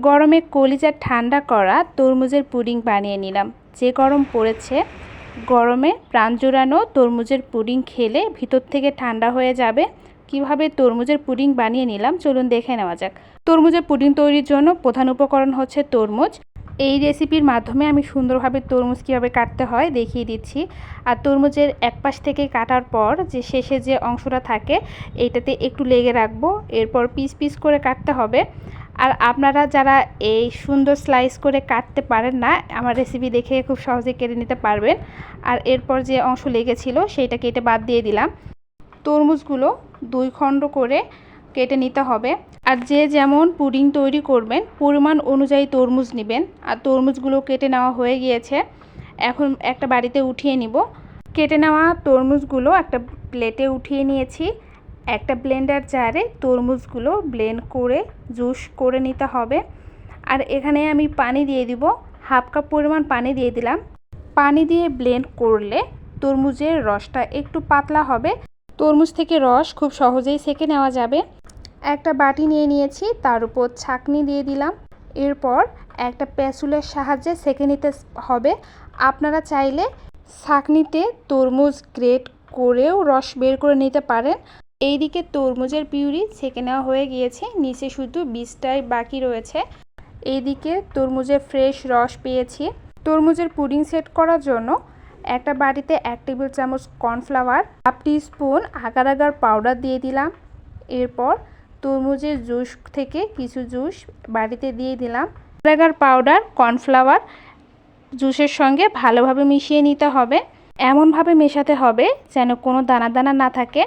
গরমে কলিজা ঠান্ডা করা তরমুজের পুডিং বানিয়ে নিলাম। যে গরম পড়েছে, গরমে প্রাণ জোড়ানো তরমুজের পুডিং খেলে ভিতর থেকে ঠান্ডা হয়ে যাবে। কিভাবে তরমুজের পুডিং বানিয়ে নিলাম চলুন দেখে নেওয়া যাক। তরমুজের পুডিং তৈরির জন্য প্রধান উপকরণ হচ্ছে তরমুজ। এই রেসিপির মাধ্যমে আমি সুন্দরভাবে তরমুজ কীভাবে কাটতে হয় দেখিয়ে দিচ্ছি। আর তরমুজের এক পাশ থেকে কাটার পর যে শেষে যে অংশটা থাকে এইটাতে একটু লেগে রাখবো, এরপর পিস পিস করে কাটতে হবে। আর আপনারা যারা এই সুন্দর স্লাইস করে কাটতে পারেন না, আমার রেসিপি দেখে খুব সহজে কেটে নিতে পারবেন। আর এরপর যে অংশ লেগেছিল সেইটা কেটে বাদ দিয়ে দিলাম। তরমুজগুলো 2 খণ্ড করে কেটে নিতে হবে। আর যে যেমন পুডিং তৈরি করবেন পরিমাণ অনুযায়ী তরমুজ নেবেন। আর তরমুজগুলো কেটে নেওয়া হয়ে গিয়েছে, এখন একটা বাড়িতে উঠিয়ে নিব। কেটে নেওয়া তরমুজগুলো একটা প্লেটে উঠিয়ে নিয়েছি। একটা ব্লেন্ডার জারে তরমুজগুলো ব্লেন্ড করে জুস করে নিতে হবে। আর এখানে আমি পানি দিয়ে দিব, হাফ কাপ পরিমাণ পানি দিয়ে দিলাম। পানি দিয়ে ব্লেন্ড করলে তরমুজের রসটা একটু পাতলা হবে। তরমুজ থেকে রস খুব সহজেই ছেঁকে নেওয়া যাবে। একটা বাটি নিয়ে নিয়েছি, তার উপর ছাঁকনি দিয়ে দিলাম। এরপর একটা প্যাসুলের সাহায্যে ছেঁকে নিতে হবে। আপনারা চাইলে ছাঁকনিতে তরমুজ গ্রেট করেও রস বের করে নিতে পারেন। এইদিকে তরমুজের পিউরি ছেঁকে নেওয়া হয়ে গিয়েছে, নিচে শুধু বীজটাই বাকি রয়েছে। এইদিকে তরমুজের ফ্রেশ রস পেয়েছি। তরমুজের পুডিং সেট করার জন্য একটা বাটিতে 1 টেবিল চামচ cornflour, half teaspoon agar agar powder দিয়ে দিলাম। এরপর তরমুজের জুস থেকে কিছু জুস বাটিতে দিয়ে দিলাম। আগার আগার পাউডার কর্নফ্লাওয়ার জুসের সঙ্গে ভালোভাবে মিশিয়ে নিতে হবে। এমনভাবে মেশাতে হবে যেন কোনো দানা দানা না থাকে।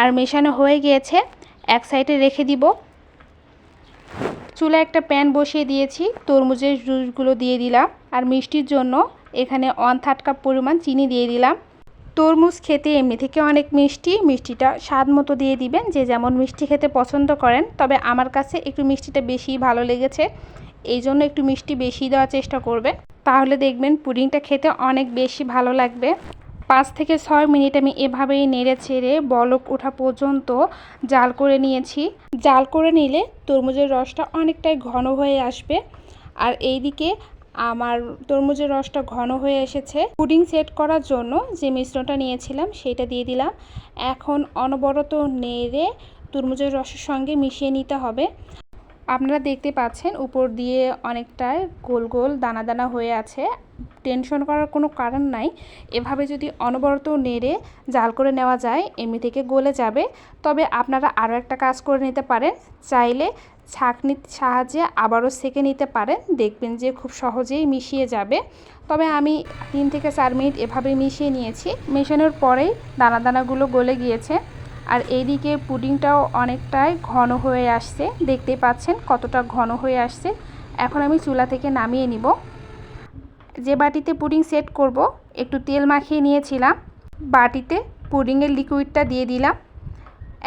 আর মেশানো হয়ে গিয়েছে, এক সাইডে রেখে দিব। চুলায় একটা প্যান বসিয়ে দিয়েছি, তরমুজের জুসগুলো দিয়ে দিলাম। আর মিষ্টির জন্য এখানে 1/3 কাপ পরিমাণ চিনি দিয়ে দিলাম। তরমুজ খেতে এমনি থেকে অনেক মিষ্টি, মিষ্টিটা স্বাদ মতো দিয়ে দিবেন, যে যেমন মিষ্টি খেতে পছন্দ করেন। তবে আমার কাছে একটু মিষ্টিটা বেশি ভালো লেগেছে, এই জন্য একটু মিষ্টি বেশি দেওয়ার চেষ্টা করবেন, তাহলে দেখবেন পুডিংটা খেতে অনেক বেশি ভালো লাগবে। 5 থেকে 6 মিনিট আমি এভাবেই নেড়ে চেড়ে বলক ওঠা পর্যন্ত জাল করে নিয়েছি। জাল করে নিলে তরমুজের রসটা অনেকটাই ঘন হয়ে আসবে। আর এইদিকে আমার তরমুজের রসটা ঘন হয়ে এসেছে। পুডিং সেট করার জন্য যে মিশ্রণটা নিয়েছিলাম সেটা দিয়ে দিলাম। এখন অনবরত নেড়ে তরমুজের রসের সঙ্গে মিশিয়ে নিতে হবে। আপনারা দেখতে পাচ্ছেন উপর দিয়ে অনেকটাই গোল গোল দানা দানা হয়ে আছে। টেনশন করার কোনো কারণ নাই। এভাবে যদি অনবরত নেড়ে জাল করে নেওয়া যায় এমনি থেকে গলে যাবে। তবে আপনারা আরও একটা কাজ করে নিতে পারেন, চাইলে ছাঁকনির সাহায্যে আবারও ছেঁকে নিতে পারেন, দেখবেন যে খুব সহজেই মিশিয়ে যাবে। তবে আমি 3 থেকে 4 মিনিট এভাবে মিশিয়ে নিয়েছি। মেশানোর পরেই দানা দানাগুলো গলে গিয়েছে। আর এইদিকে পুডিংটাও অনেকটাই ঘন হয়ে আসছে, দেখতেই পাচ্ছেন কতটা ঘন হয়ে আসছে। এখন আমি চুলা থেকে নামিয়ে নিব। যে বাটিতে পুডিং সেট করব একটু তেল মাখিয়ে নিয়েছিলাম, বাটিতে পুডিংয়ের লিকুইডটা দিয়ে দিলাম।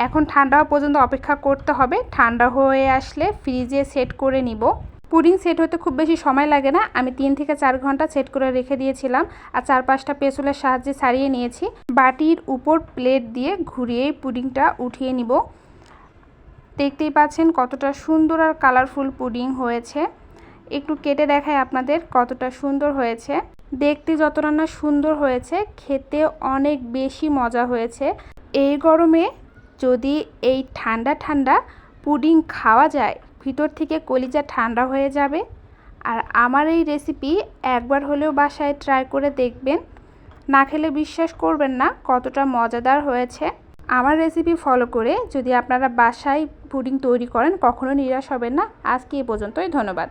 এখন ঠান্ডা হওয়া পর্যন্ত অপেক্ষা করতে হবে। ঠান্ডা হয়ে আসলে ফ্রিজে সেট করে নিব। পুডিং সেট হতে খুব বেশি সময় লাগে না, আমি 3 থেকে 4 ঘন্টা সেট করে রেখে দিয়েছিলাম। আর 4-5টা পেছুলের সাহায্যে ছাড়িয়ে নিয়েছি। বাটির উপর প্লেট দিয়ে ঘুরিয়ে পুডিংটা উঠিয়ে নিব। দেখতেই পাচ্ছেন কতটা সুন্দর আর কালারফুল পুডিং হয়েছে। একটু কেটে দেখায় আপনাদের কতটা সুন্দর হয়েছে। দেখতে যতটা না সুন্দর হয়েছে, খেতে অনেক বেশি মজা হয়েছে। এই গরমে যদি এই ঠান্ডা ঠান্ডা পুডিং খাওয়া যায়, ভিতর থেকে কলিজা ঠান্ডা হয়ে যাবে। আর আমার এই রেসিপি একবার হলেও বাসায় ট্রাই করে দেখবেন, না খেলে বিশ্বাস করবেন না কতটা মজাদার হয়েছে। আমার রেসিপি ফলো করে যদি আপনারা বাসায় পুডিং তৈরি করেন কখনো নিরাশ হবেন না। আজকে এই পর্যন্তই, ধন্যবাদ।